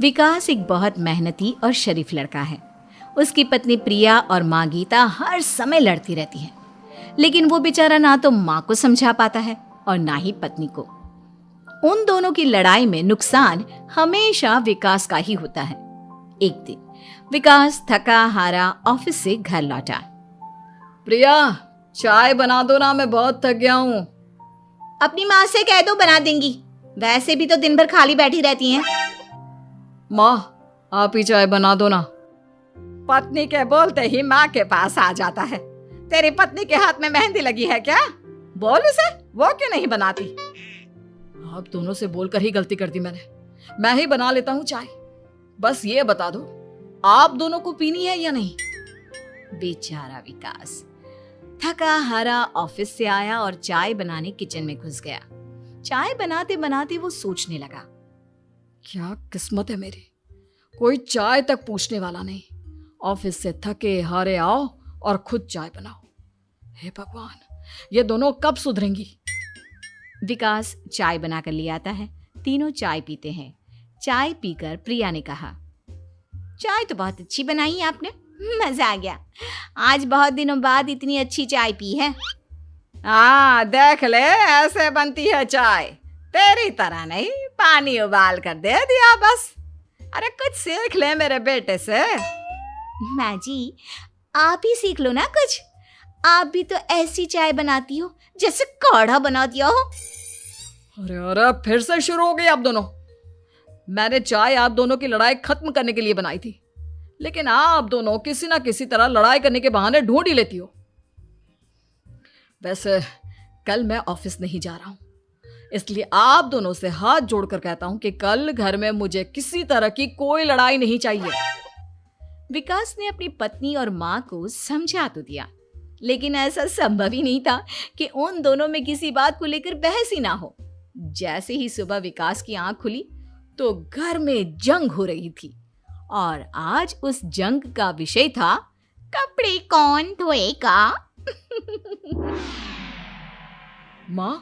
विकास एक बहुत मेहनती और शरीफ लड़का है। उसकी पत्नी प्रिया और माँ गीता हर समय लड़ती रहती है, लेकिन वो बेचारा ना तो माँ को समझा पाता है और ना ही पत्नी को। उन दोनों की लड़ाई में नुकसान हमेशा विकास का ही होता है। एक दिन विकास थका हारा ऑफिस से घर लौटा। प्रिया, चाय बना दो ना, मैं बहुत थक गया हूँ। अपनी माँ से कह दो, बना देंगी। वैसे भी तो दिन भर खाली बैठी रहती हैं। माँ, आप ही चाय बना दो ना। पत्नी के बोलते ही माँ के पास आ जाता है। तेरी पत्नी के हाथ में मेहंदी लगी है क्या? बोल उसे, वो क्यों नहीं बनाती? आप दोनों से बोलकर ही गलती कर दी मैंने। मैं ही बना लेता हूँ चाय। बस ये बता दो, आप दोनों को पीनी है या नहीं? बेचारा विकास थका हारा ऑफिस से आया और चाय बनाने किचन में घुस गया। चाय बनाते बनाते वो सोचने लगा, क्या किस्मत है मेरी, कोई चाय तक पूछने वाला नहीं। ऑफिस से थके हारे आओ और खुद चाय बनाओ। हे भगवान, ये दोनों कब सुधरेंगी? विकास चाय बनाकर ले आता है। तीनों चाय पीते हैं। चाय पीकर प्रिया ने कहा, चाय तो बहुत अच्छी बनाई है आपने, मजा आ गया। आज बहुत दिनों बाद इतनी अच्छी चाय पी है। हाँ, देख ले, ऐसे बनती है चाय। तेरी तरह नहीं, पानी उबाल कर दे दिया बस। अरे कुछ सीख ले मेरे बेटे से। माँ जी, आप ही सीख लो ना कुछ। आप भी तो ऐसी चाय बनाती हो जैसे काढ़ा बना दिया हो। अरे अरे, फिर से शुरू हो गई आप दोनों। मैंने चाय आप दोनों की लड़ाई खत्म करने के लिए बनाई थी, लेकिन आप दोनों किसी ना किसी तरह लड़ाई करने के बहाने ढूंढ ही लेती हो। वैसे कल मैं ऑफिस नहीं जा रहा हूं, इसलिए आप दोनों से हाथ जोड़कर कहता हूं कि कल घर में मुझे किसी तरह की कोई लड़ाई नहीं चाहिए। विकास ने अपनी पत्नी और माँ को समझा तो दिया, लेकिन ऐसा संभव ही नहीं था कि उन दोनों में किसी बात को लेकर बहस ही ना हो। जैसे ही सुबह विकास की आंख खुली तो घर में जंग हो रही थी, और आज उस जंग का विषय था कपड़े कौन धोएगा। माँ,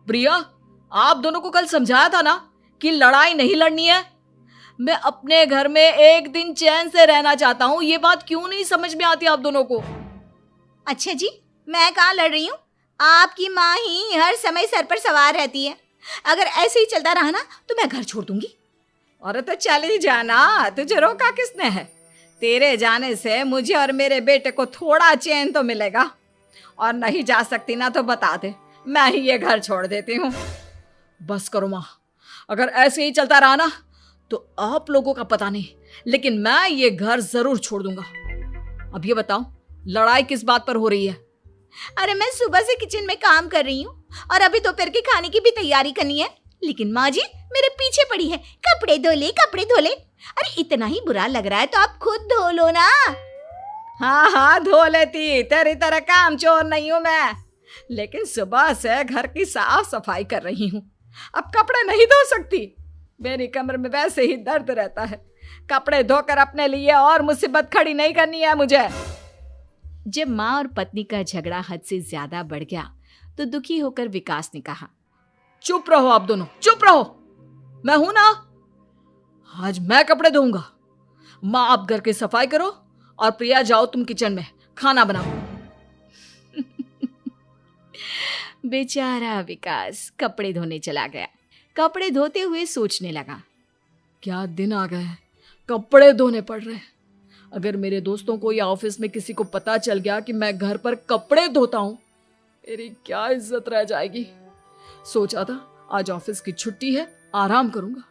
प्रिया, आप दोनों को कल समझाया था ना कि लड़ाई नहीं लड़नी है। मैं अपने घर में एक दिन चैन से रहना चाहता हूँ। ये बात क्यों नहीं समझ में आती आप दोनों को? अच्छा जी, मैं कहाँ लड़ रही हूँ? आपकी माँ ही हर समय सर पर सवार रहती है। अगर ऐसे ही चलता रहा ना तो मैं घर छोड़ दूंगी। अरे तो चली जाना, तुझे रोका किसने है? तेरे जाने से मुझे और मेरे बेटे को थोड़ा चैन तो मिलेगा। और नहीं जा सकती ना तो बता दे, मैं ही ये घर छोड़ देती हूँ। बस करो माँ, अगर ऐसे ही चलता रहा ना तो आप लोगों का पता नहीं, लेकिन मैं ये घर जरूर छोड़ दूंगा। अब ये बताओ, लड़ाई किस बात पर हो रही है? अरे मैं सुबह से किचन में काम कर रही हूँ और अभी दोपहर के खाने की भी तैयारी करनी है, लेकिन माँ जी मेरे पीछे पड़ी है, कपड़े धो ले, कपड़े धो ले। अरे इतना ही बुरा लग रहा है तो आप खुद धो लो ना। हाँ हाँ, धो लेती, तेरी तरह काम चोर नहीं हूं मैं। लेकिन सुबह से घर की साफ सफाई कर रही हूँ, अब कपड़े नहीं धो सकती। मेरी कमर में वैसे ही दर्द रहता है। कपड़े धोकर अपने लिए और मुसीबत खड़ी नहीं करनी है मुझे। जब माँ और पत्नी का झगड़ा हद से ज्यादा बढ़ गया तो दुखी होकर विकास ने कहा, चुप रहो आप दोनों, चुप रहो। मैं हूं ना, आज मैं कपड़े धोऊंगा। माँ, आप घर की सफाई करो और प्रिया, जाओ तुम किचन में खाना बनाओ। बेचारा विकास कपड़े धोने चला गया। कपड़े धोते हुए सोचने लगा, क्या दिन आ गए हैं, कपड़े धोने पड़ रहे हैं। अगर मेरे दोस्तों को या ऑफिस में किसी को पता चल गया कि मैं घर पर कपड़े धोता हूं, मेरी क्या इज्जत रह जाएगी। सोचा था आज ऑफिस की छुट्टी है, आराम करूंगा।